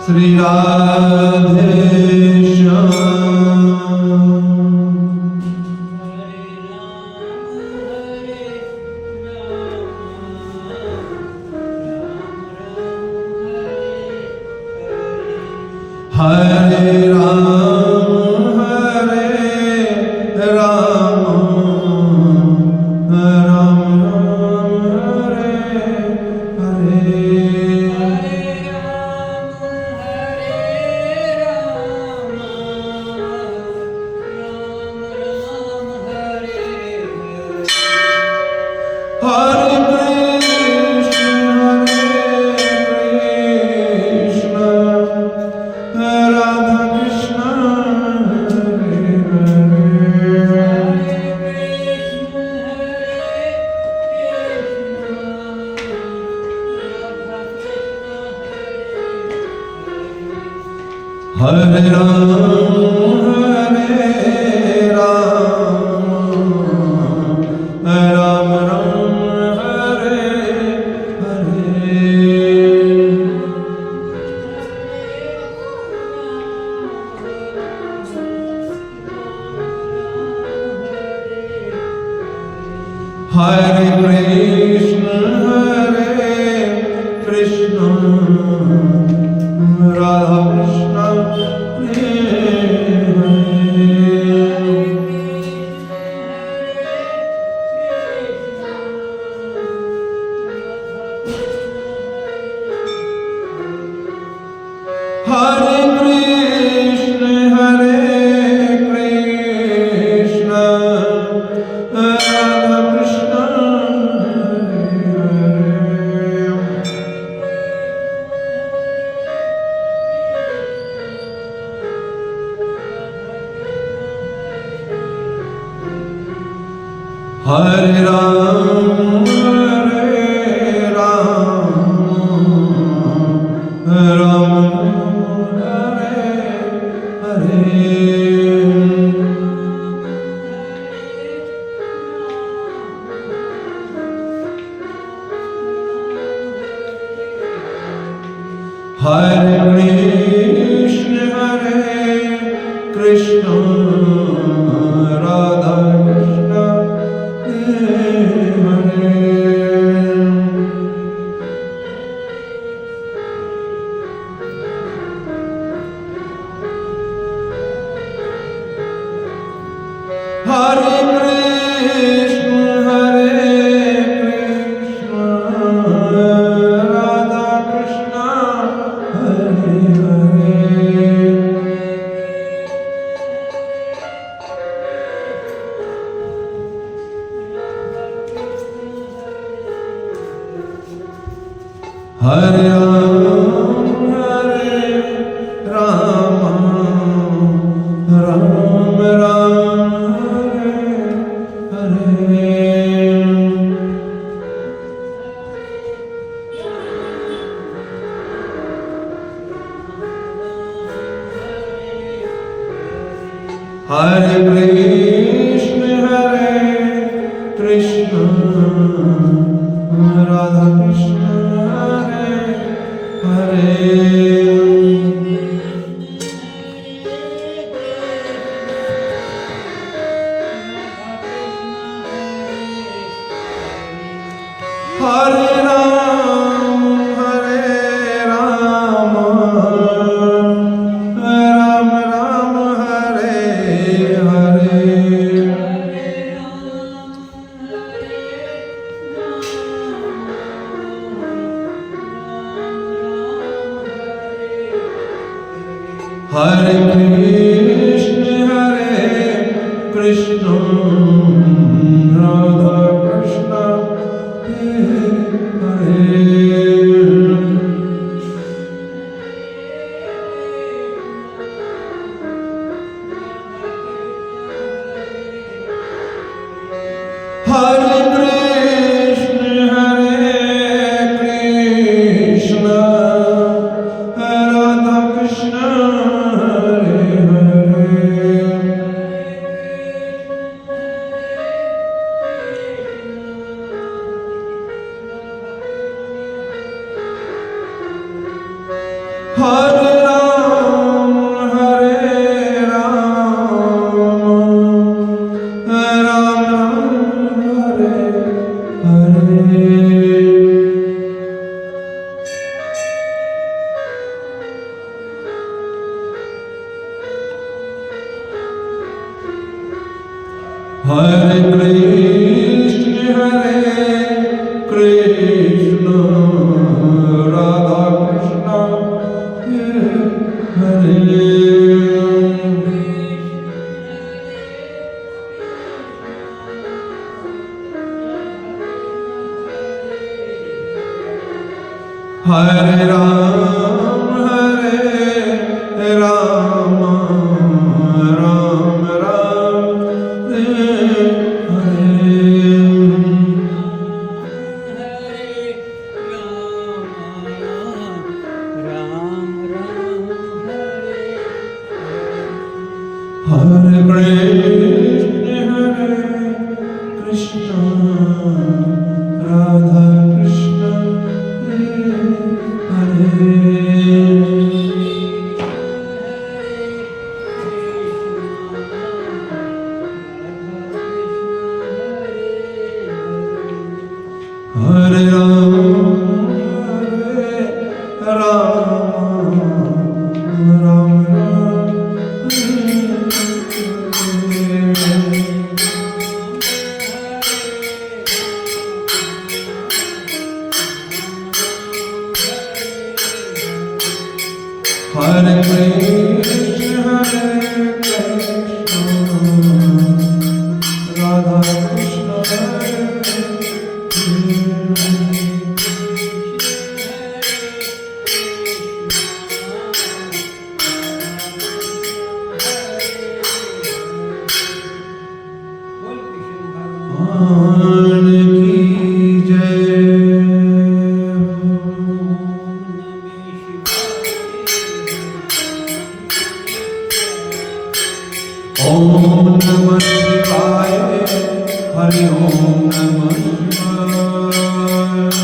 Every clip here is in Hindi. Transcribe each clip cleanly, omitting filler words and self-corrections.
श्री राधे श्याम। हरे राम राम हरे राम राम राम हरे हरे। हरे कृष्ण राधा कृष्ण हरे कृष्ण राधा कृष्ण हरे राम राम हरे हरे। हरे कृष्ण राधा कृष्ण हरे कृष्ण राधा कृष्ण हरे हरे। हरे राम राम राम हरे हरे। हरे कृष्ण राधा कृष्ण हरे हरे। हरे राम राम राम हरे हरे। हरे कृष्ण राधा कृष्ण हरे। हरे कृष्ण राधा कृष्ण हरे हरे। हरे Hare Krishna Krishna Radha Krishna Hare Hare Ram Ram Ram Hare Krishna Radha Krishna Hare Ram Ram Hare Krishna Radha Krishna Bhagwan ki jai Om Namah Shivaya Hari Om Namah Shivaya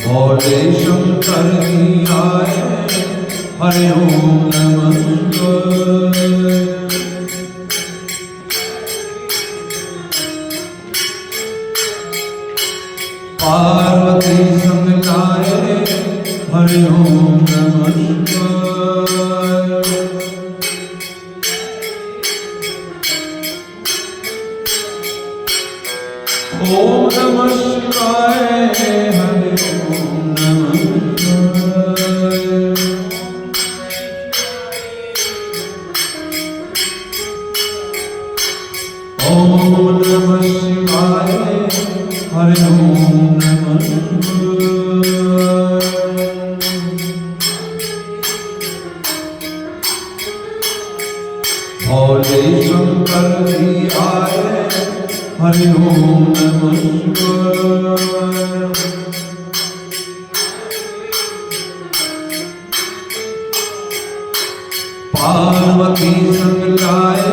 Bole Shankar ki aaye Hari Om Namah Shivaya Parvati Sang Jaaye Hari Om Namah Shivaya Om Namah Shivaya Hari Om Namah Shivaya Om Namah Shivaya Hari Om Namah Shivaya Bole Shankar ji aaye Hari Om Namah Shivaya Parvati Sang Jaaye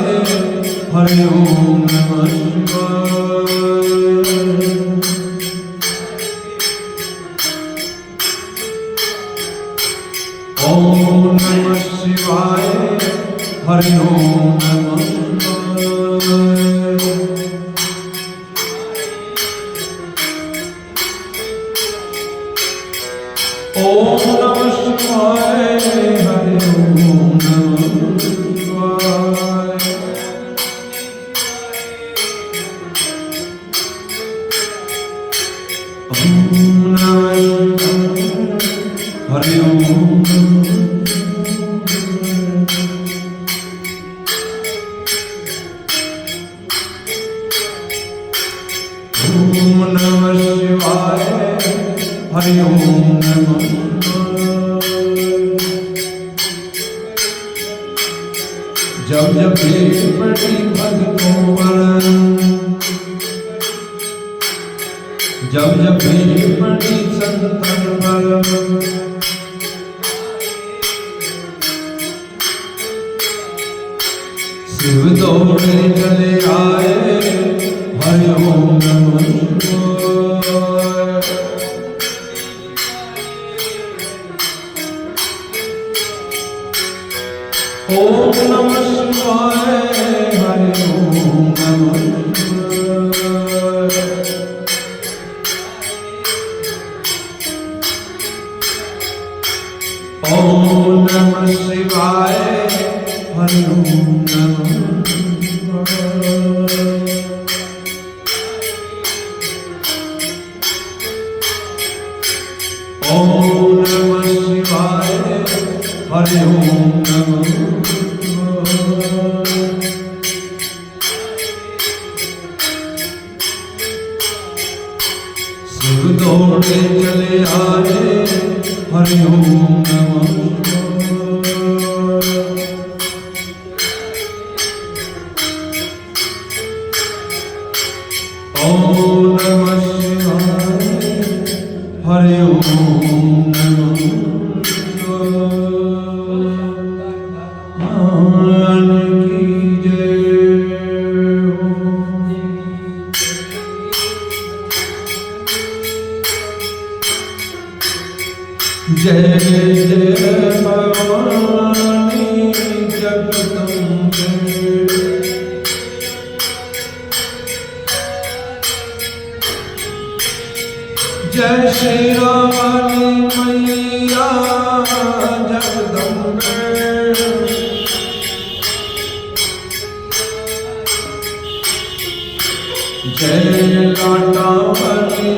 Hari Om Namah Shivaya Om Namah Shivaya Hari Om Namah Shivaya Om Namah Shivaya Hari Om Namah Shivaya Om Namah Shivaya Hari Om Om Namah Shivaya Hari Om Namah जब जब भेंट पड़ी भक्तों पर जब जब भेंट पड़ी संतन पर शिव दौड़े चले आए हरि ओम नमः शिवाय ओम नमः शिवाय हरि ओम नमः शिवाय ओम नमः शिवाय हरि ओम नमः ओम नमः शिवाय हरि ओम नमः शिव दौड़े चले आए हरि ओम नमः ओम नमः शिवाय हरि ओम नमः मान की जय जय जय भवानी जगदम्बे जय श्री रानी मैया जगदम्बे जय लाटा वाली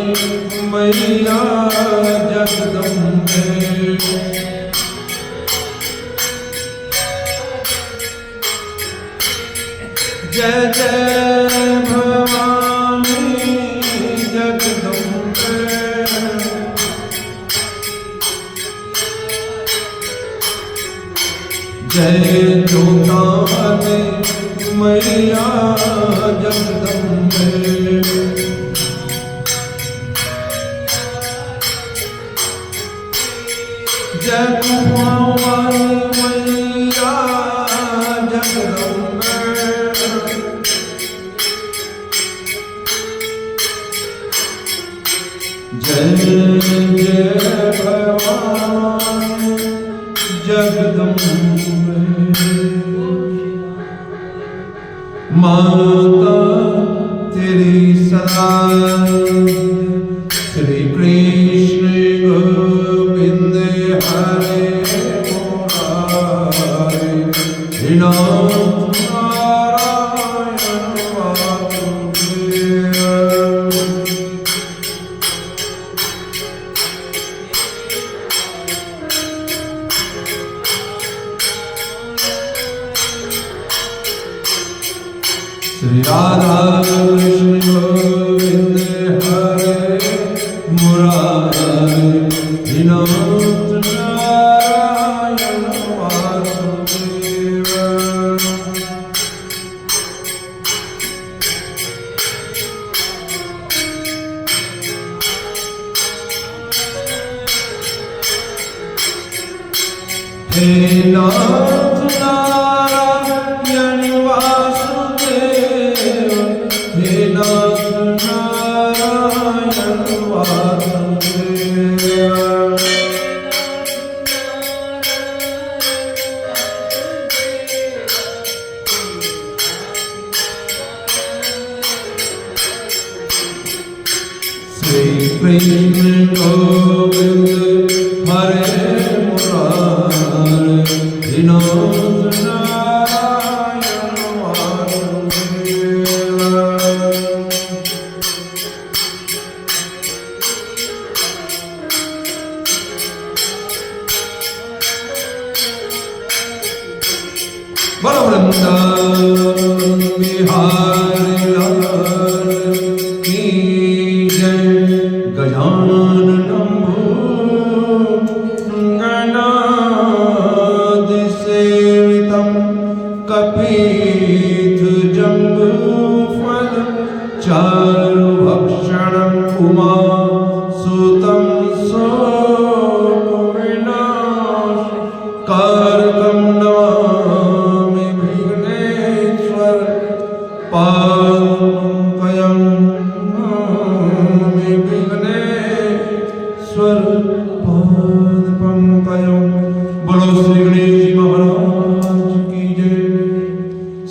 मैया जगदम्बे जय जय भवानी जगदम्बे जय जोता वाली मैया जगदम्बे जय कुआ वाली मैया जगदम्बे जय जय भवानी जगदम्बे माता तेरी सदा श्री कृष्ण गोविंद हरे मुरारे नाथ नारायण वासुदेव श्री राधा कृष्ण गोविंद हरे मुरारे नाथ नारायण वासुदेव हे नाथ नारायण वासुदेव हे नाथ नारायण वासुदेव श्री कृष्ण गोविंद हरे मुरारे नाथ नारायण वासुदेव बोलो वृंदावन बिहारी लाल की जय गजाननं गणाधिसेवितं कपिध्वजम्बूफल चारुभक्षणं उमासुतं सोमविनाशकारकं नमामि विघ्नेश्वर पादपङ्कजं नमामि विघ्नेश्वर पादपङ्कजं बोलो श्री गणेश जी महाराज की जय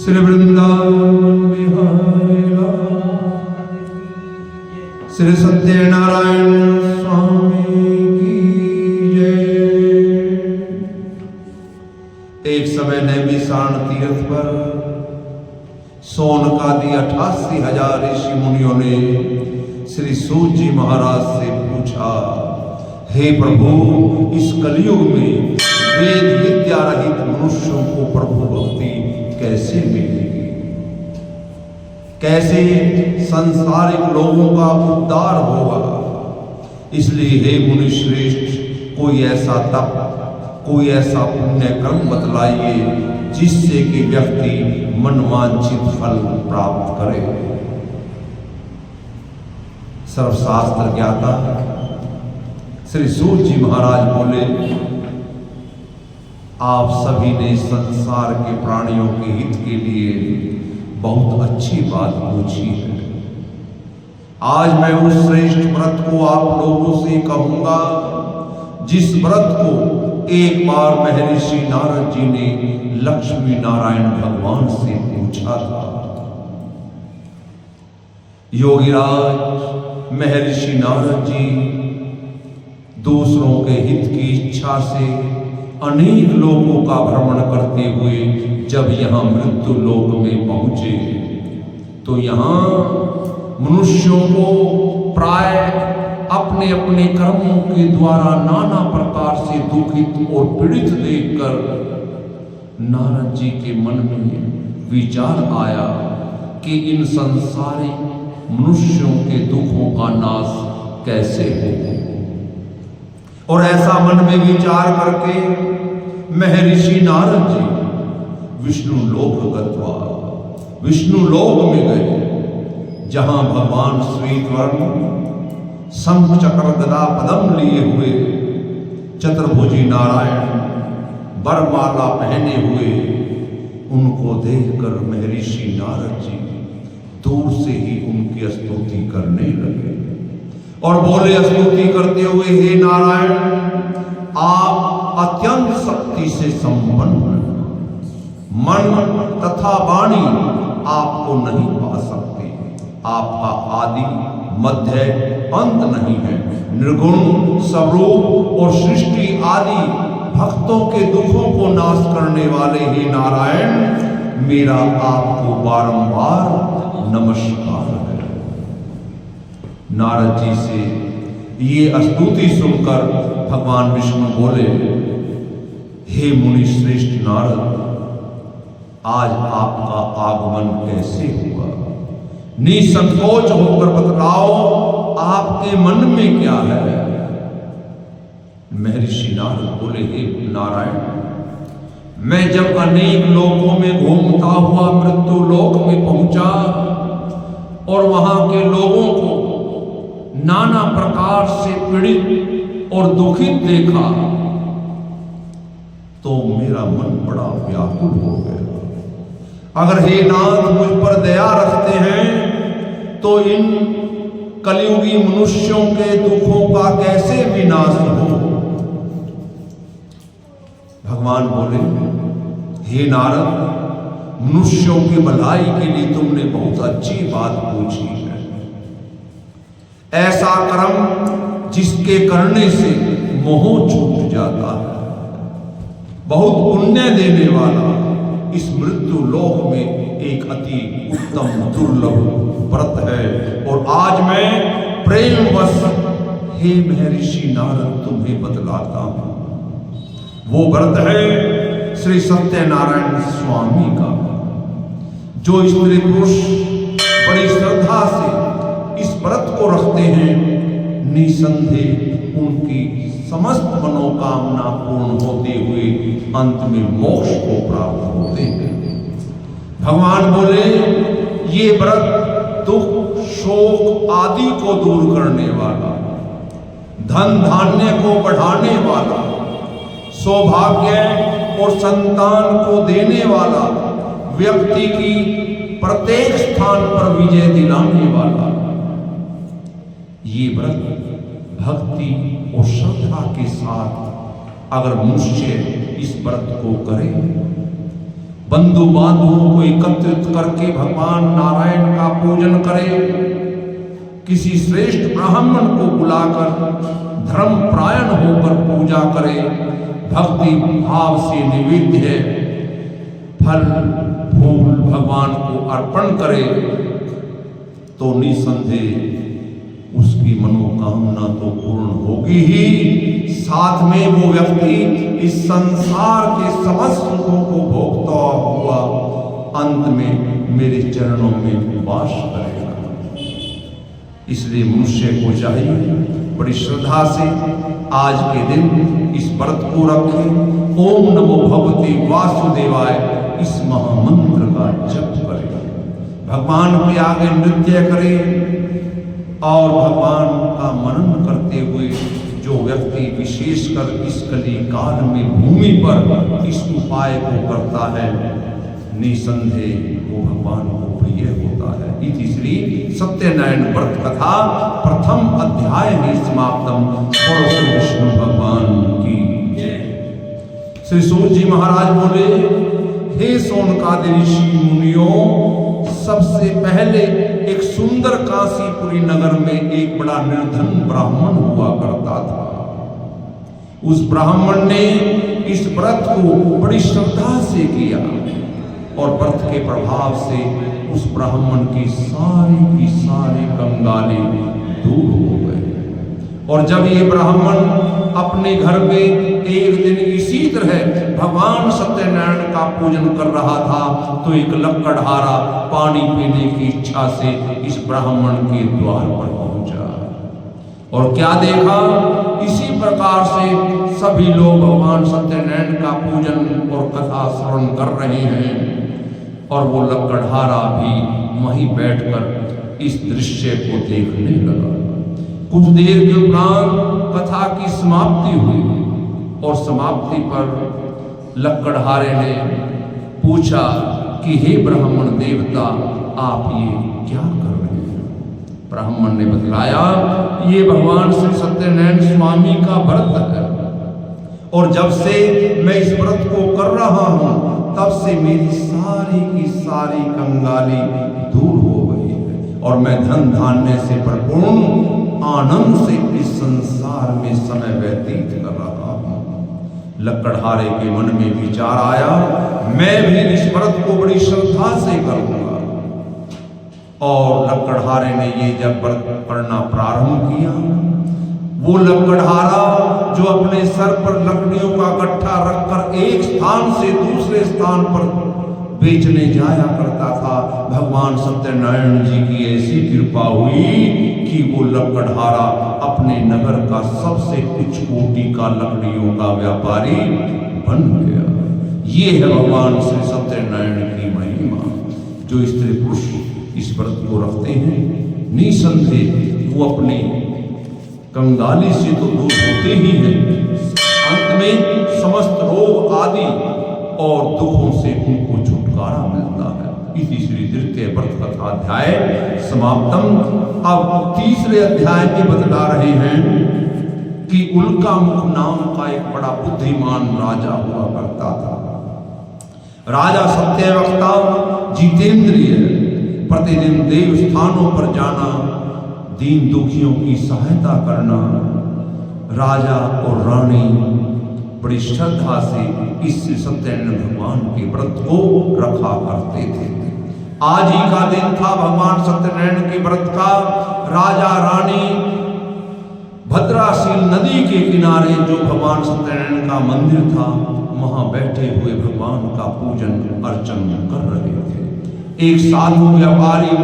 श्री वृंदावन बिहारी लाल श्री सत्यनारायण स्वामी की जय। नैमिषारण्य तीर्थ पर सोनकादि 88,000 ऋषि मुनियों ने श्री सूत जी महाराज से पूछा, हे प्रभु, इस कलयुग में वेद विद्या रहित मनुष्यों को प्रभु भक्ति कैसे मिलेगी? कैसे संसारिक लोगों का उद्धार होगा? इसलिए हे मुनि श्रेष्ठ, कोई ऐसा तप, कोई ऐसा पुण्य कर्म बतलाइए जिससे कि व्यक्ति मनवांछित फल प्राप्त करे। सर्वशास्त्र ज्ञाता श्री सूत जी महाराज बोले, आप सभी ने संसार के प्राणियों के हित के लिए बहुत अच्छी बात पूछी है। आज मैं उस श्रेष्ठ व्रत को आप लोगों से कहूंगा जिस व्रत को एक बार महर्षि नारद जी ने लक्ष्मी नारायण भगवान से पूछा था। योगीराज महर्षि नारद जी दूसरों के हित की इच्छा से अनेक लोगों का भ्रमण करते हुए जब यहाँ मृत्यु लोक में पहुंचे तो यहाँ मनुष्यों को प्राय अपने अपने कर्मों के द्वारा नाना प्रकार से दुखित और पीड़ित देखकर नारद जी के मन में विचार आया कि इन संसारिक मनुष्यों के दुखों का नाश कैसे हो। और ऐसा मन में विचार करके महर्षि नारद जी विष्णु लोक गत्वा विष्णु लोक में गए, जहां भगवान श्वेतवर्ण शंख चक्र गदा पद्म लिए हुए चतुर्भुजी नारायण वरमाला पहने हुए, उनको देखकर महर्षि नारद जी दूर से ही उनकी स्तुति करने लगे और बोले स्तुति करते हुए, हे नारायण, आप अत्यंत शक्ति से संपन्न हैं, मन तथा वाणी आपको नहीं पा सकती, आपका आदि मध्य अंत नहीं है, निर्गुण स्वरूप और सृष्टि आदि भक्तों के दुखों को नाश करने वाले हे नारायण, मेरा आपको बारंबार नमस्कार है। नारद जी से ये स्तुति सुनकर भगवान विष्णु बोले, हे मुनि श्रेष्ठ नारद, आज आपका आगमन कैसे हुआ? निसंकोच होकर बतलाओ, आपके मन में क्या है? महर्षि नारद बोले, हे नारायण, मैं जब अनेक लोकों में घूमता हुआ मृत्यु लोक में पहुंचा और वहां के लोगों को नाना प्रकार से पीड़ित और दुखित देखा तो मेरा मन बड़ा व्याकुल हो गया। अगर हे नाथ मुझ पर दया रखते हैं तो इन कलयुगी मनुष्यों के दुखों का कैसे विनाश हो? भगवान बोले, हे नारद, मनुष्यों की भलाई के लिए तुमने बहुत अच्छी बात पूछी है। ऐसा कर्म जिसके करने से मोह छूट जाता है, बहुत पुण्य देने वाला, इस मृत्यु लोक में एक अति उत्तम दुर्लभ व्रत है। और आज मैं प्रेमवश हे महर्षि नारद तुम्हें बतलाता हूं। वो व्रत है श्री सत्यनारायण स्वामी का, जो स्त्री पुरुष बड़ी श्रद्धा से इस व्रत को रखते हैं, निसंदेह उनकी समस्त मनोकामना पूर्ण होते हुए अंत में मोक्ष को प्राप्त होते हैं। भगवान बोले, ये व्रत दुख शोक आदि को दूर करने वाला, धन धान्य को बढ़ाने वाला, सौभाग्य और संतान को देने वाला, व्यक्ति की प्रत्येक स्थान पर विजय दिलाने वाला, ये व्रत भक्ति और श्रद्धा के साथ अगर मनुष्य इस व्रत को करे, बंधु बांधवों को एकत्रित करके भगवान नारायण का पूजन करे, किसी श्रेष्ठ ब्राह्मण को बुलाकर धर्म प्रायण होकर पूजा करे, भक्ति भाव से निवेद्य फल फूल भगवान को अर्पण करे तो निसंदेह उसकी मनोकामना तो पूर्ण होगी ही, साथ में वो व्यक्ति इस संसार के समस्त सुखों को भोगता हुआ अंत में मेरे चरणों में वास करेगा। इसलिए मनुष्य को चाहिए बड़ी श्रद्धा से आज के दिन इस व्रत को रखे, ओम नमो भगवते वासुदेवाय इस महामंत्र का जप करे, भगवान के आगे नृत्य करे और भगवान का मनन करते हुए जो व्यक्ति विशेषकर इस कली काल में भूमि पर इस उपाय को करता है निसंदेह वो भगवान को प्रिय होता है। इति श्री सत्यनारायण व्रत कथा प्रथम अध्याय में समाप्तम। श्री विष्णु भगवान की जय। श्री सूत जी महाराज बोले, हे सोनकादि ऋषि मुनियों, सबसे पहले एक सुंदर काशीपुरी नगर में एक बड़ा निर्धन ब्राह्मण हुआ करता था। उस ब्राह्मण ने इस व्रत को बड़ी श्रद्धा से किया और व्रत के प्रभाव से उस ब्राह्मण की सारी कंगाली दूर हो गए। और जब ये ब्राह्मण अपने घर में एक दिन इसी तरह भगवान सत्यनारायण का पूजन कर रहा था तो एक लकड़हारा पानी पीने की इच्छा से इस ब्राह्मण के द्वार पर पहुंचा और क्या देखा, इसी प्रकार से सभी लोग भगवान सत्यनारायण का पूजन और कथा श्रवण कर रहे हैं और वो लकड़हारा भी वहीं बैठकर इस दृश्य को देखने लगा। कुछ देर के उपरांत कथा की समाप्ति हुई और समाप्ति पर लकड़हारे ने पूछा कि हे ब्राह्मण देवता, आप ये क्या कर रहे हैं? ब्राह्मण ने बतलाया, ये भगवान श्री सत्यनारायण स्वामी का व्रत है और जब से मैं इस व्रत को कर रहा हूं तब से मेरी सारी की सारी कंगाली दूर हो गई है और मैं धन धान्य से भरपूर आनंद से इस संसार में समय व्यतीत कर रहा हूं। लकड़हारे के मन में विचार आया, मैं भी इस व्रत को बड़ी श्रद्धा से करूंगा। और लकड़हारे ने ये जब व्रत करना प्रारंभ किया, वो लकड़हारा जो अपने सर पर लकड़ियों का गट्ठा रखकर एक स्थान से दूसरे स्थान पर बेचने जाया करता था, भगवान सत्यनारायण जी की ऐसी कृपा हुई कि वो लकड़हारा अपने नगर का सबसे उच्च कोटि का लकड़ियों का व्यापारी बन गया। ये है भगवान श्री सत्यनारायण की महिमा। जो स्त्री पुरुष इस व्रत को रखते हैं निसंदेह वो अपने कंगाली से तो दूर होते ही हैं, अंत में समस्त रोग आदि और दुखों से उनको छुटकारा मिलता है। इसी श्री द्वितीय व्रत कथा अध्याय समाप्तम। अब तीसरे अध्याय में बतला रहे हैं कि उल्कामुख नाम का एक बड़ा बुद्धिमान राजा हुआ करता था। राजा सत्यवक्ता जितेंद्रिय, प्रतिदिन देव स्थानों पर जाना, दीन दुखियों की सहायता करना। राजा और रानी बड़ी श्रद्धा से इस सत्यनारायण भगवान के व्रत को रखा करते थे। आज ही का दिन था भगवान सत्यनारायण के व्रत का। राजा रानी भद्राशील नदी के किनारे जो भगवान सत्यनारायण का मंदिर था वहां बैठे हुए भगवान का पूजन अर्चन कर रहे थे। एक साधु व्यापारी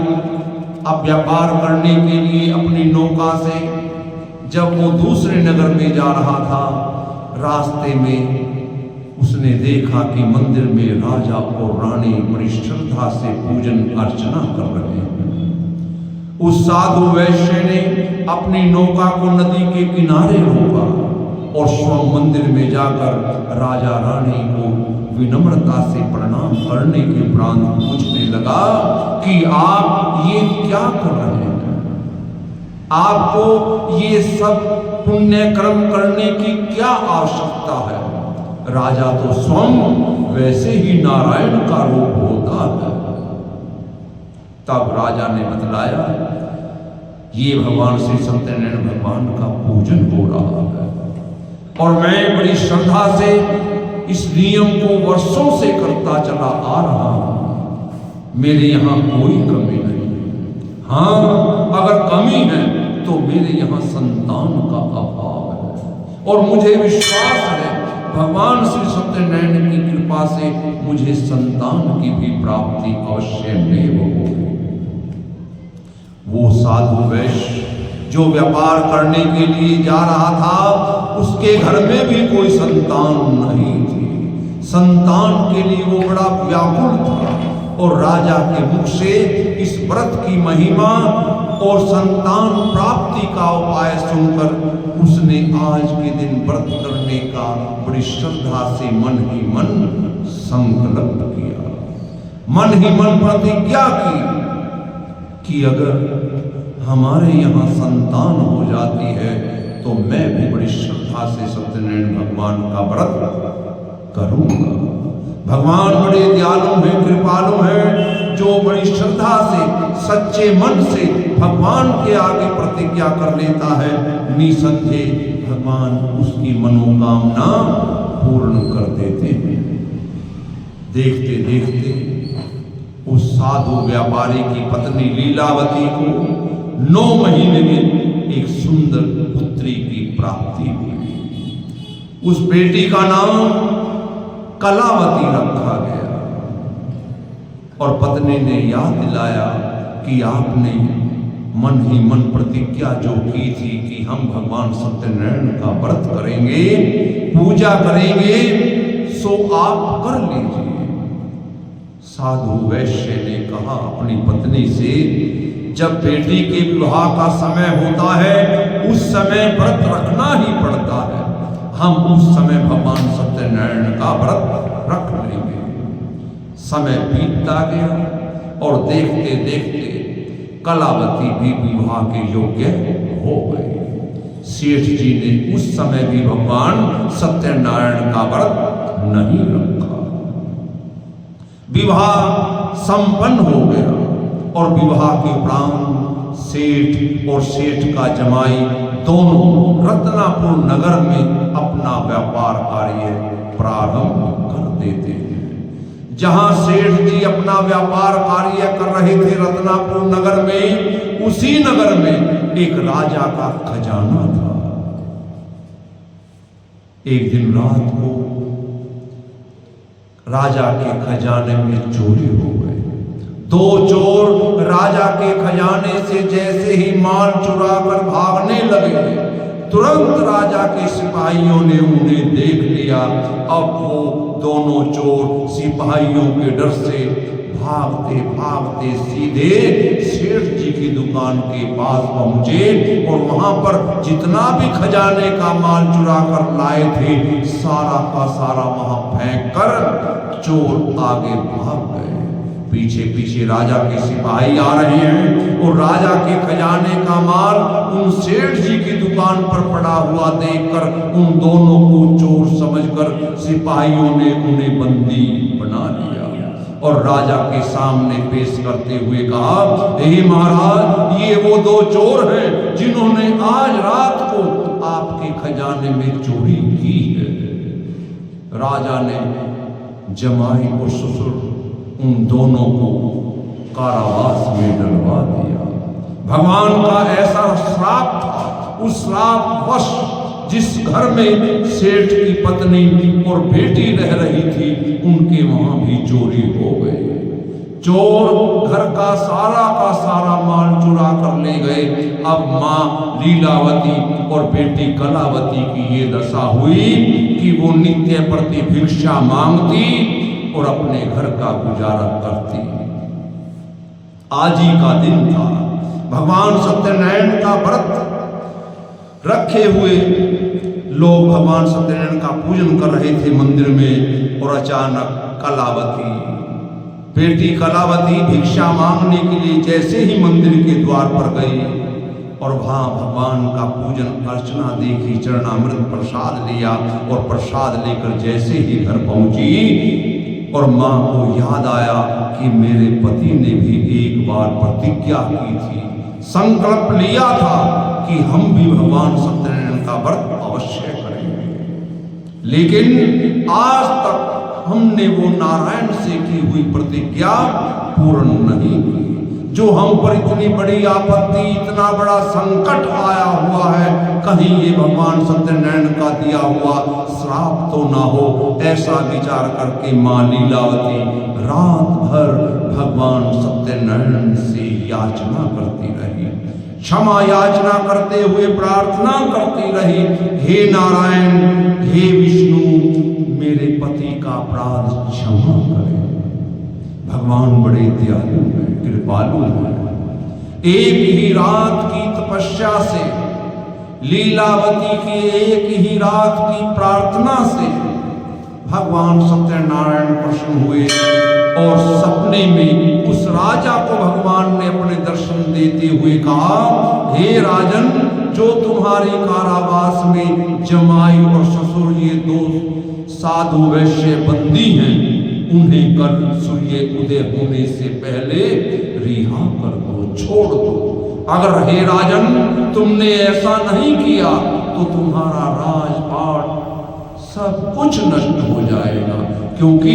अब व्यापार करने के लिए अपनी नौका से जब वो दूसरे नगर में जा रहा था, रास्ते में उसने देखा कि मंदिर में राजा और रानी बड़ी श्रद्धा से पूजन अर्चना कर रहे हैं। उस साधु वैश्य ने अपनी नौका को नदी के किनारे रोका और स्वयं मंदिर में जाकर राजा रानी को विनम्रता से प्रणाम करने के उपरांत पूछने लगा कि आप ये क्या कर रहे हैं? आपको ये सब पुण्य कर्म करने की क्या आवश्यकता है? राजा तो स्वयं वैसे ही नारायण का रूप होता है। तब राजा ने बतलाया, ये भगवान श्री सत्यनारायण भगवान का पूजन हो रहा है और मैं बड़ी श्रद्धा से इस नियम को वर्षों से करता चला आ रहा हूं। मेरे यहाँ कोई कमी नहीं। हाँ, अगर कमी है तो मेरे यहाँ संतान का अभाव है, और मुझे विश्वास है भगवान श्री सत्यनारायण की कृपा से मुझे संतान की भी प्राप्ति अवश्य नहीं होगी। वो साधु वैश्य जो व्यापार करने के लिए जा रहा था, उसके घर में भी कोई संतान नहीं थी। संतान के लिए वो बड़ा व्याकुल था, और राजा के मुख से इस व्रत की महिमा और संतान प्राप्ति का उपाय सुनकर उसने आज के दिन व्रत करने का बड़ी श्रद्धा से मन ही मन संकल्प किया, मन ही मन प्रतिज्ञा की कि अगर हमारे यहाँ संतान हो जाती है तो मैं भी बड़ी श्रद्धा से सत्यनारायण भगवान का व्रत करूंगा। भगवान बड़े दयालु हैं, कृपालु हैं, जो बड़ी श्रद्धा से सच्चे मन से भगवान के आगे प्रतिज्ञा कर लेता है, निसंदेह भगवान उसकी मनोकामना पूर्ण कर देते हैं। देखते देखते उस साधु व्यापारी की पत्नी लीलावती को 9 महीने में एक सुंदर पुत्री की प्राप्ति हुई। उस बेटी का नाम कलावती रखा गया, और पत्नी ने याद दिलाया कि आपने मन ही मन प्रतिज्ञा जो की थी कि हम भगवान सत्यनारायण का व्रत करेंगे, पूजा करेंगे, सो आप कर लीजिए। साधु वैश्य ने कहा अपनी पत्नी से, जब बेटी के विवाह का समय होता है उस समय व्रत रखना ही पड़ता है, हम उस समय भगवान सत्यनारायण का व्रत रख लेंगे। समय बीतता गया, और देखते देखते कलावती भी विवाह के योग्य हो गई। सेठ जी ने उस समय भी भगवान सत्यनारायण का व्रत नहीं रखा। विवाह संपन्न हो गया, और विवाह के उपरांत सेठ और सेठ का जमाई दोनों रत्नापुर नगर में अपना व्यापार कार्य प्रारंभ कर देते हैं। जहां सेठ जी अपना व्यापार कार्य कर रहे थे रत्नापुर नगर में, उसी नगर में एक राजा का खजाना था। एक दिन रात को राजा के खजाने में चोरी हो गई। 2 चोर राजा के खजाने से जैसे ही माल चुरा कर भागने लगे, तुरंत राजा के सिपाहियों ने उन्हें देख लिया। अब वो दोनों चोर सिपाहियों के डर से भागते भागते सीधे सेठ जी की दुकान के पास पहुंचे, और वहां पर जितना भी खजाने का माल चुरा कर लाए थे सारा का सारा वहां फेंक कर चोर आगे भाग गए। पीछे पीछे राजा के सिपाही आ रहे हैं, और राजा के खजाने का माल उन सेठ जी की दुकान पर पड़ा हुआ देखकर उन दोनों को चोर समझकर सिपाहियों ने उन्हें बंदी बना लिया, और राजा के सामने पेश करते हुए कहा, हे महाराज, ये वो 2 चोर हैं जिन्होंने आज रात को आपके खजाने में चोरी की है। राजा ने जमाई और ससुर उन दोनों को कारावास में डलवा दिया। भगवान का ऐसा श्राप था, उस श्राप वश जिस घर में सेठ की पत्नी और बेटी रह रही थी उनके वहां भी चोरी हो गई। चोर घर का सारा माल चुरा कर ले गए। अब माँ लीलावती और बेटी कलावती की ये दशा हुई कि वो नित्य प्रति भिक्षा मांगती और अपने घर का गुजारा करती। आज ही का दिन था, भगवान सत्यनारायण का व्रत रखे हुए लोग भगवान सत्यनारायण का पूजन कर रहे थे मंदिर में, और अचानक कलावती, बेटी कलावती भिक्षा मांगने के लिए जैसे ही मंदिर के द्वार पर गई और वहां भगवान का पूजन अर्चना देखी, चरणामृत प्रसाद लिया, और प्रसाद लेकर जैसे ही घर पहुंची और माँ को याद आया कि मेरे पति ने भी एक बार प्रतिज्ञा की थी, संकल्प लिया था कि हम भी भगवान सत्यनारायण का व्रत अवश्य करेंगे। लेकिन आज तक हमने वो नारायण से की हुई प्रतिज्ञा पूर्ण नहीं की। जो हम पर इतनी बड़ी आपत्ति, इतना बड़ा संकट आया हुआ है, कहीं ये भगवान सत्यनारायण का दिया हुआ श्राप तो ना हो, ऐसा विचार करके मां लीलावती रात भर भगवान सत्यनारायण से याचना करती रही, क्षमा याचना करते हुए प्रार्थना करती रही, हे नारायण, हे विष्णु, मेरे पति का अपराध क्षमा करें। भगवान बड़े दयालु हैं, कृपालु हैं। एक ही रात की तपस्या से, लीलावती की एक ही रात की प्रार्थना से भगवान सत्यनारायण प्रसन्न हुए और सपने में उस राजा को भगवान ने अपने दर्शन देते हुए कहा, हे राजन, जो तुम्हारे कारावास में जमाई और ससुर ये दो साधु वैश्य बंदी हैं, उन्हें कल सूर्य उदय होने से पहले रिहा कर दो, छोड़ दो। अगर हे राजन तुमने ऐसा नहीं किया तो तुम्हारा राजपाट सब कुछ नष्ट हो जाएगा, क्योंकि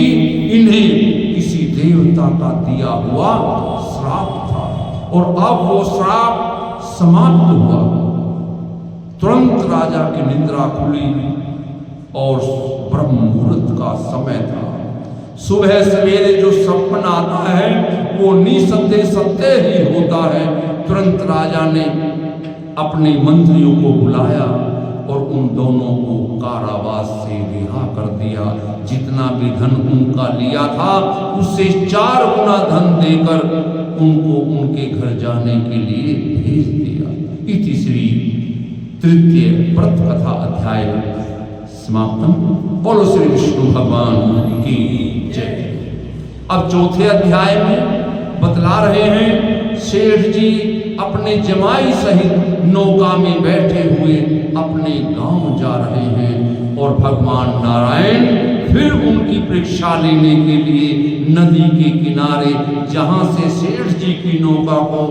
इन्हें किसी देवता का दिया हुआ श्राप था और अब वो श्राप समाप्त हुआ। तुरंत राजा की निद्रा खुली और ब्रह्म मुहूर्त का समय था। सुबह सवेरे जो सपना आता है वो निसंदेह सत्य ही होता है। तुरंत राजा ने अपने मंत्रियों को बुलाया और उन दोनों को कारावास से रिहा कर दिया। जितना भी धन उनका लिया था उससे 4 गुना धन देकर उनको उनके घर जाने के लिए भेज दिया। इति श्री तृतीय व्रत कथा अध्याय समाप्तम। बोलो श्री विष्णु भगवान की जय। अब चौथे अध्याय में बतला रहे हैं, सेठ जी अपने जमाई सहित नौका में बैठे हुए अपने गांव जा रहे हैं और भगवान नारायण फिर उनकी परीक्षा लेने के लिए नदी के किनारे, जहां से सेठ जी की नौका को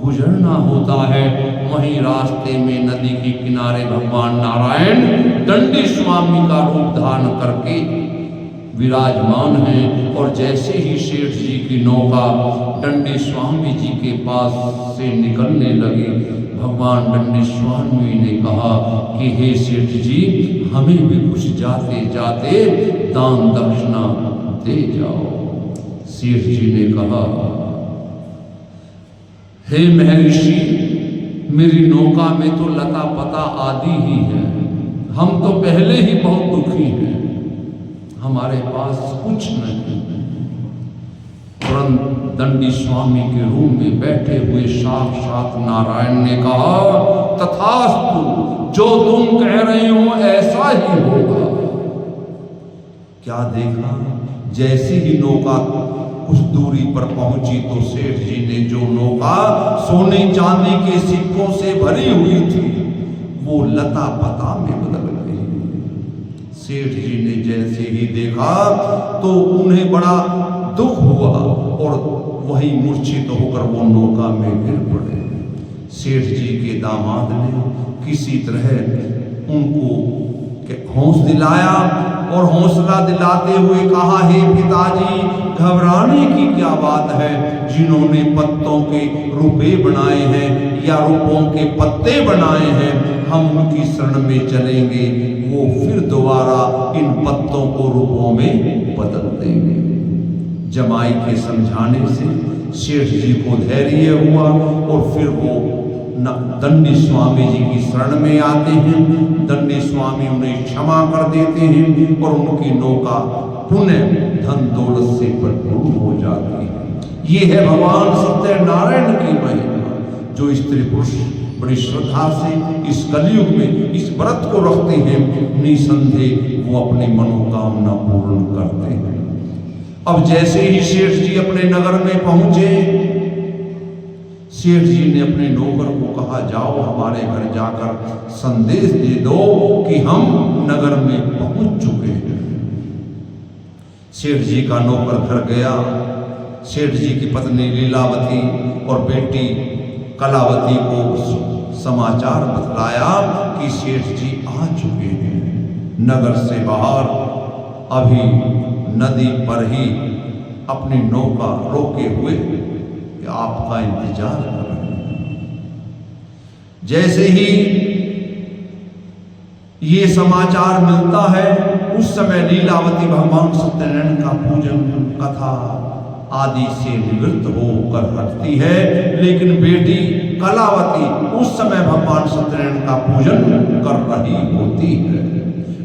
गुजरना होता है, वहीं रास्ते में नदी के किनारे भगवान नारायण दंडी स्वामी का रूप धारण करके विराजमान हैं। और जैसे ही सेठ जी की नौका दंडी स्वामी जी के पास से निकलने लगी, भगवान दंडी स्वामी ने कहा कि हे सेठ जी, हमें भी कुछ जाते जाते दान दक्षिणा दे जाओ। सेठ जी ने कहा, हे महर्षि, मेरी नौका में तो लता पता आदि ही है, हम तो पहले ही बहुत दुखी हैं, हमारे पास कुछ नहीं। तुरंत दंडी स्वामी के रूम में बैठे हुए साक्षात नारायण ने कहा, तथास्तु, जो तुम कह रहे हो ऐसा ही होगा। क्या देखा, जैसी ही नौका कुछ दूरी पर पहुंची तो सेठ जी ने जो नौका सोने चांदी के सिक्कों से भरी हुई थी वो लता पता में बदल गई। सेठ जी ने जैसे ही देखा तो उन्हें बड़ा दुख हुआ और वही मूर्छित होकर वो नौका में गिर पड़े। सेठ जी के दामाद ने किसी तरह उनको होश दिलाया और हौसला दिलाते हुए कहा, हे पिताजी, घबराने की क्या बात है, जिन्होंने पत्तों के रुपए बनाए हैं या रुपयों के पत्ते बनाए हैं, हम उनकी शरण में चलेंगे, वो फिर दोबारा इन पत्तों को रुपयों में बदल देंगे। जमाई के समझाने से सेठ जी को धैर्य हुआ और फिर वो दंडी स्वामी जी की शरण में आते हैं। दंडी स्वामी उन्हें क्षमा कर देते हैं और उनकी नौका पुनः धन दौलत से भरपूर हो जाती है। ये है भगवान सत्यनारायण की महिमा, जो स्त्री पुरुष बड़ी श्रद्धा से इस कलयुग में इस व्रत को रखते हैं, निसंदेह वो अपनी मनोकामना पूर्ण करते हैं। अब जैसे ही सेठ जी अपने नगर में पहुंचे, सेठ जी ने अपने नौकर को कहा, जाओ हमारे घर जाकर संदेश दे दो कि हम नगर में पहुंच चुके हैं। सेठ जी का नौकर घर गया। सेठ जी की पत्नी लीलावती और बेटी कलावती को समाचार बतलाया कि सेठ जी आ चुके हैं। नगर से बाहर अभी नदी पर ही अपनी नौका रोके हुए कि आपका इंतजार कर रहे हैं। जैसे ही ये समाचार मिलता है उस समय लीलावती भगवान सत्यनारायण का पूजन कथा आदि से निवृत्त होकर हटती है, लेकिन बेटी कलावती उस समय भगवान सत्यनारायण का पूजन कर रही होती है।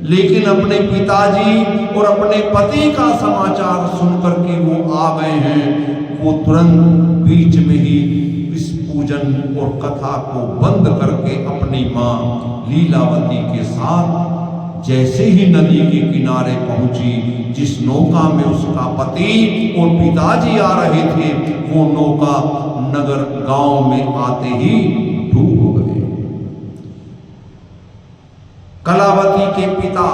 लेकिन अपने पिताजी और अपने पति का समाचार सुनकर के वो आ गए हैं। वो तुरंत बीच में ही इस पूजन और कथा को बंद करके अपनी माँ लीलावती के साथ जैसे ही नदी के किनारे पहुंची, जिस नौका में उसका पति और पिताजी आ रहे थे, वो नौका नगर गांव में आते ही डूब गए। कलावती के पिता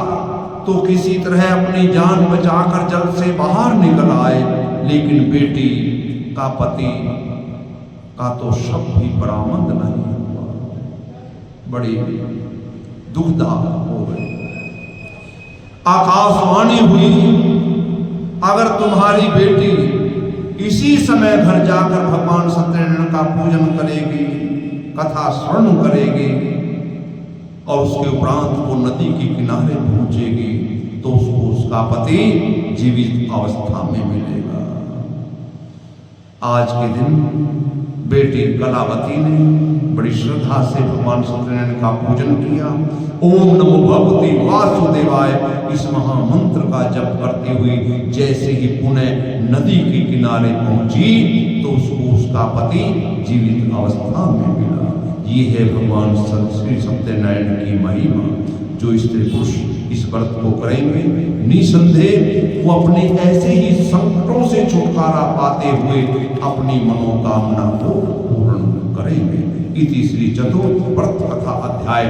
तो किसी तरह अपनी जान बचाकर जल से बाहर निकल आए, लेकिन बेटी का पति का तो शव भी बरामद नहीं हुआ। बड़ी दुखदायक हो गई। आकाशवाणी हुई, अगर तुम्हारी बेटी इसी समय घर जाकर भगवान सत्यनारायण का पूजन करेगी, कथा श्रवण करेगी और उसके उपरांत वो नदी के किनारे पहुंचेगी, तो उसको उसका पति जीवित अवस्था में मिलेगा। आज के दिन बेटी कलावती ने बड़ी श्रद्धा से भगवान सत्यनारायण का पूजन किया। ओम नमो भगवते वासुदेवाय इस महामंत्र का जप करते हुए जैसे ही पुनः नदी के किनारे पहुंची, तो उसको उसका पति जीवित अवस्था में मिला। ये है भगवान श्री सत्यनारायण की महिमा। जो स्त्री पुरुष इस व्रत को करेंगे, निसंदेह वो अपने ऐसे ही संकटों से छुटकारा पाते हुए अपनी मनोकामना को पूर्ण करेंगे। इति श्री चतुर्व्रत कथा अध्याय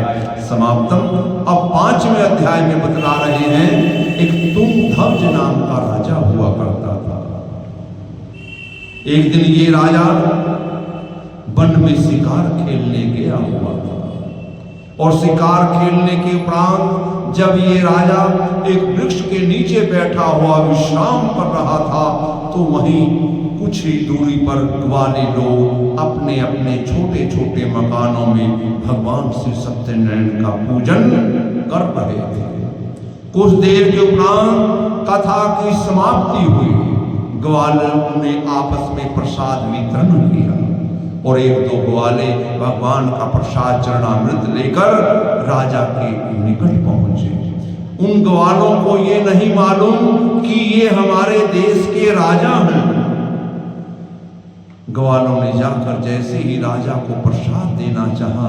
समाप्तम। अब 5वें अध्याय में बतला रहे हैं, एक तुंगध्वज नाम का राजा हुआ करता था। एक दिन ये राजा वन में शिकार खेलने गया हुआ था, और शिकार खेलने के उपरांत जब ये राजा एक वृक्ष के नीचे बैठा हुआ विश्राम कर रहा था, तो वहीं कुछ ही दूरी पर ग्वाले लोग अपने अपने छोटे छोटे मकानों में भगवान श्री सत्यनारायण का पूजन कर रहे थे। कुछ देर के उपरांत कथा की समाप्ति हुई। ग्वालों ने आपस में प्रसाद वितरण किया और एक दो ग्वाले भगवान का प्रसाद चरणामृत लेकर राजा के निकट पहुंचे। उन ग्वालों को ये नहीं मालूम कि ये हमारे देश के राजा हैं। ग्वालों ने जाकर जैसे ही राजा को प्रसाद देना चाहा,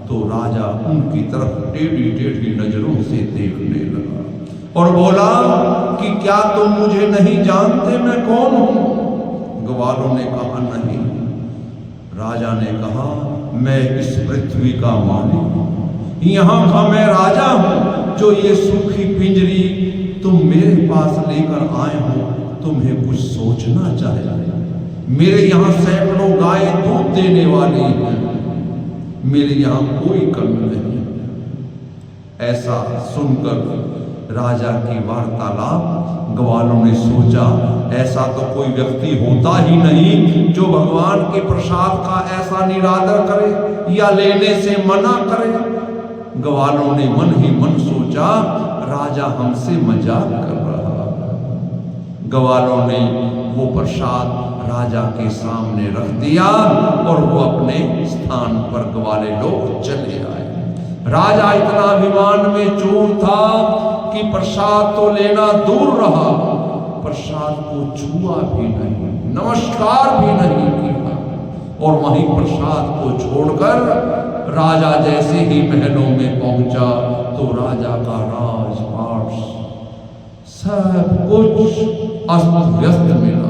तो राजा उनकी तरफ टेढ़ी टेढ़ी नजरों से देखने लगा और बोला कि क्या तुम मुझे नहीं जानते मैं कौन हूं? ग्वालों ने कहा नहीं। राजा ने कहा मैं इस पृथ्वी का मालिक हूं, यहाँ का मैं राजा हूं। जो ये सूखी पिंजरी तुम मेरे पास लेकर आए हो, तुम्हें कुछ सोचना चाहिए। मेरे यहाँ सैकड़ों गाय दूध देने वाली हैं, मेरे यहाँ कोई कमी नहीं। ऐसा सुनकर राजा की वार्तालाप ग्वालों ने सोचा, ऐसा तो कोई व्यक्ति होता ही नहीं जो भगवान के प्रसाद का ऐसा निरादर करे या लेने से मना करे। ग्वालों ने मन ही मन सोचा, राजा हमसे मजाक कर रहा है। ग्वालों ने वो प्रसाद राजा के सामने रख दिया और वो अपने स्थान पर ग्वाले लोग चले आए। राजा इतना अभिमान में चूर था कि प्रसाद तो लेना दूर रहा, प्रसाद को छुआ भी नहीं, नमस्कार भी नहीं किया, और वहीं प्रसाद को छोड़कर राजा जैसे ही महलों में पहुंचा, तो राजा का राजपाट सब कुछ अस्त व्यस्त मिला।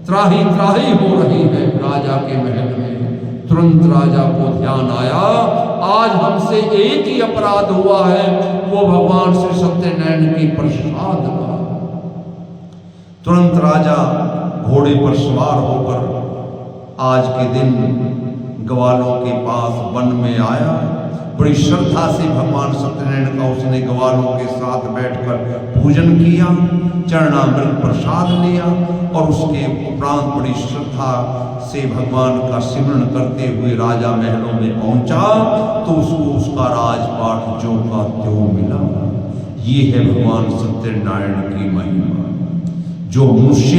त्राही त्राही हो रही है राजा के महल में। तुरंत राजा को ध्यान आया, आज हमसे एक ही अपराध हुआ है, वो भगवान श्री सत्यनारायण के प्रसाद का। तुरंत राजा घोड़े पर सवार होकर आज के दिन ग्वालों के पास वन में आया बड़ी श्रद्धा से भगवान सत्यनारायण का उसने ग्वालों के साथ बैठकर पूजन किया, चरणामृत प्रसाद लिया और उसके उपरांत बड़ी श्रद्धा से भगवान का सिमरण करते हुए राजा महलों में पहुंचा तो उसको उसका राजपाट ज्यों का त्यों मिला। ये है भगवान सत्यनारायण की महिमा। जो मनुष्य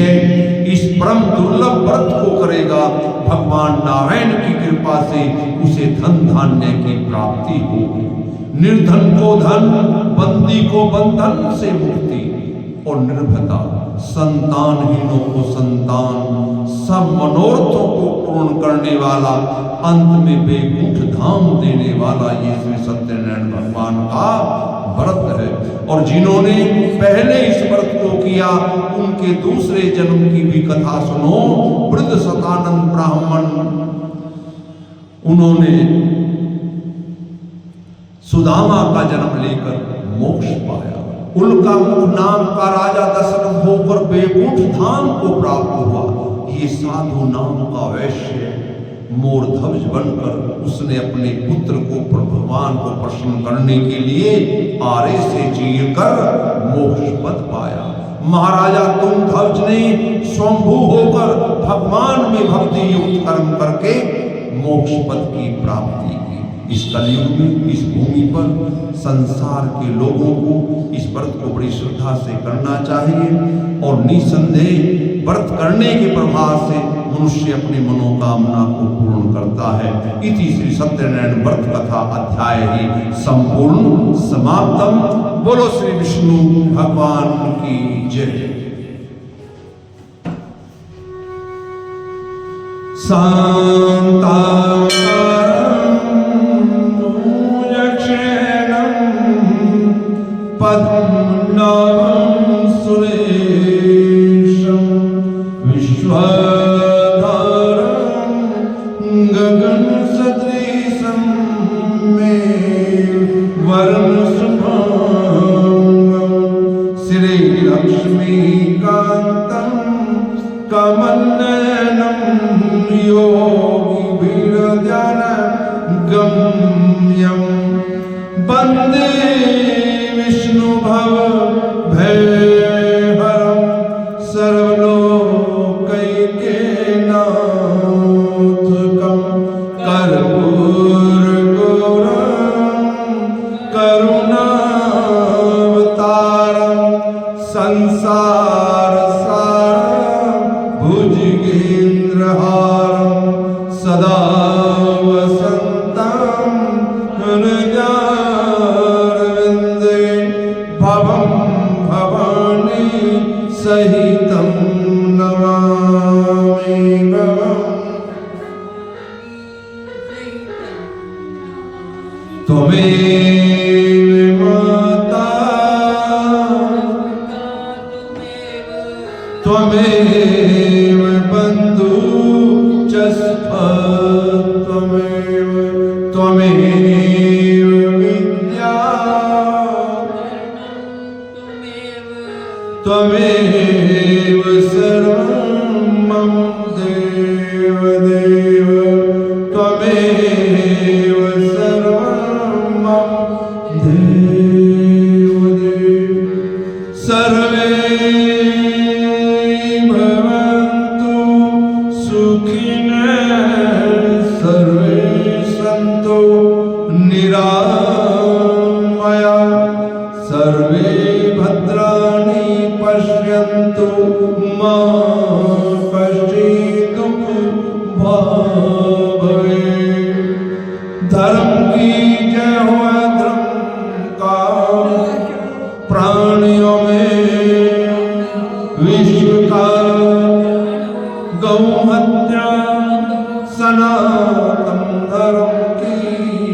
इस परम दुर्लभ व्रत को करेगा, भगवान नारायण की कृपा से उसे धन धान्य की प्राप्ति होगी। निर्धन को धन, बंदी को बंधन से मुक्ति और निर्भयता, संतानहीनों को संतान, सब मनोरथों को पूर्ण करने वाला, अंत में वैकुंठ धाम देने वाला ये श्री सत्यनारायण भगवान का व्रत है। और जिन्होंने पहले इस व्रत को किया उनके दूसरे जन्म की भी कथा सुनो। वृद्ध सतानंद ब्राह्मण, उन्होंने सुदामा का जन्म लेकर मोक्ष पाया। उनका मुख नाम का राजा दशरथ होकर वैकुंठ धाम को प्राप्त हुआ। ये साधु नाम का वैश्य मोरध्वज बनकर उसने अपने पुत्र को भगवान को प्रसन्न करने के लिए आरे से चीरकर मोक्ष पद पाया। महाराजा तुंगध्वज ने स्वयंभू होकर भगवान में भक्ति युक्त कर्म करके मोक्ष पद की प्राप्ति की। इस कलयुग में इस भूमि पर संसार के लोगों को इस व्रत को बड़ी श्रद्धा से करना चाहिए और निसंदेह व्रत करने के प्रभाव से मनुष्य अपनी मनोकामना को पूर्ण करता है। इति श्री सत्यनारायण व्रत कथा अध्याय ही संपूर्ण समाप्तम। बोलो श्री विष्णु भगवान की जय। पद्मनाभं सुरेशं विश्वधारं गगनसदृशं मेघवर्णशुभांगं श्रीलक्ष्मीकान्तं कमलनयनं योगिभिर्ध्यानगम्यं वन्दे भयहरं सर्वलोकैकनाथकं कर्पूरगौरं करुणावतारं संसारसारं भुजगेन्द्रहारं सदा वसन्तं हृदयारविन्दे भवं भवानी सहितं नमामि भवम्। त्वमेव माता त्वमेव बन्धु च सखा त्वमेव विद्या त्वमेव सर्वं मम देव देव त्वमेव सर्वं मम देव देव। सर्वे भवन्तु सुखिनः सर्वे सन्तु निरामया सर्वे भद्राणि पश्यन्तु मा कश्चित् दुःखभाग् भवेत्। धर्म की जय हो, धर्म का प्राणियों में विश्व का गौ हत्या सनातन धर्म की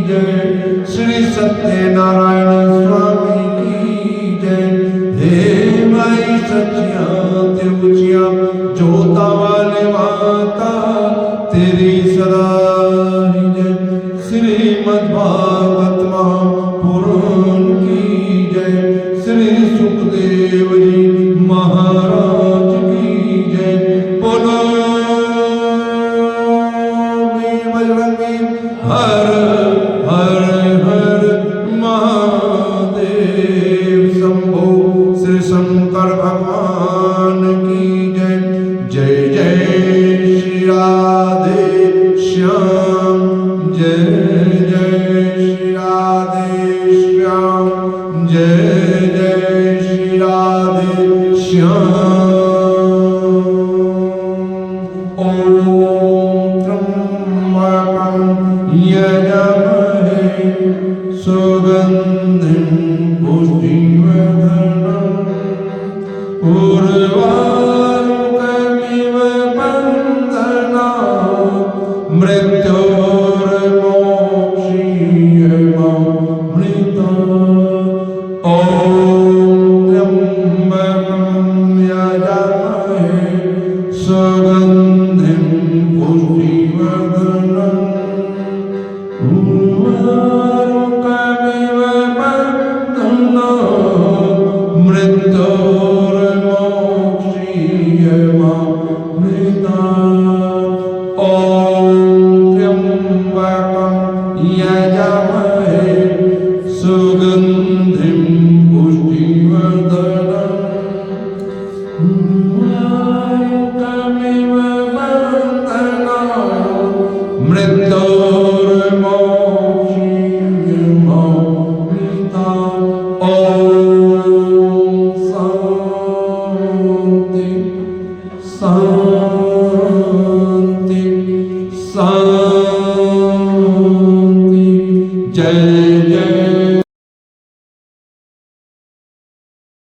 जय। श्री सत्यनारायण स्वामी की जय। हे माई सच्चिया त्रिभुजिया जोता वाले माता तेरी सदा ही जय। श्रीमद्भागवत महापुराण की जय। श्री सुखदेव जी महाराज की जय। बोलो बजरंगी हर हर हर। राधे श्याम, जय जय श्री राधे श्याम। ओम त्र्यंबकं यजामहे सुगंधिं पुष्टिवर्धनम् उर्वारुकमिव